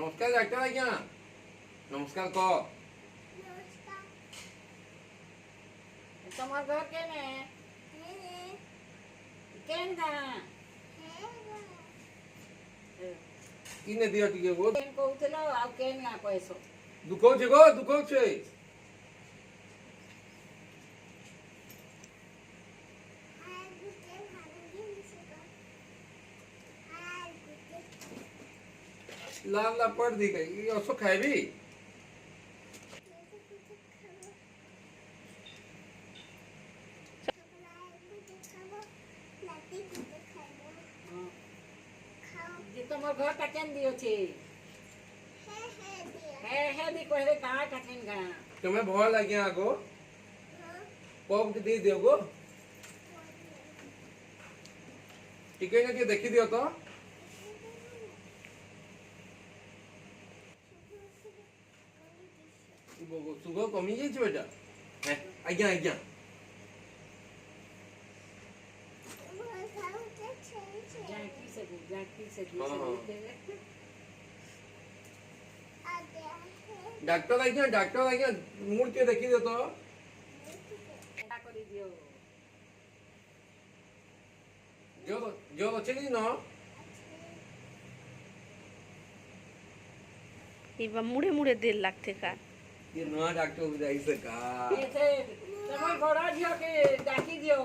नमस्कार डॉक्टर आज्ञा नमस्कार कह तुम्हार घर केने केन गा किने दियो टिके गो केन कहूथिलो आ केन ना कहसो दुखौ छे गो दुखौ छे लाल ला पड़ दी गई ये उसको खाएबी जे तुम्हार घर का केन दियो छे हे दी कहले कहां का केन गा तुम्हें भय लग गया गो पग दे दियो गो टिके ने के देखि दियो तो सुगर कमी जाई छ बेटा है आज्ञा आज्ञा डॉक्टर आज्ञा मुड़ के देखि दियो तो करी दियो जो अच्छे नहीं ना এবার মুড়ে মুড়ে দেড় লাখ টাকা ये नया डॉक्टर जाई सका ये से तुम्हार घोड़ा दियो के डाकी दियो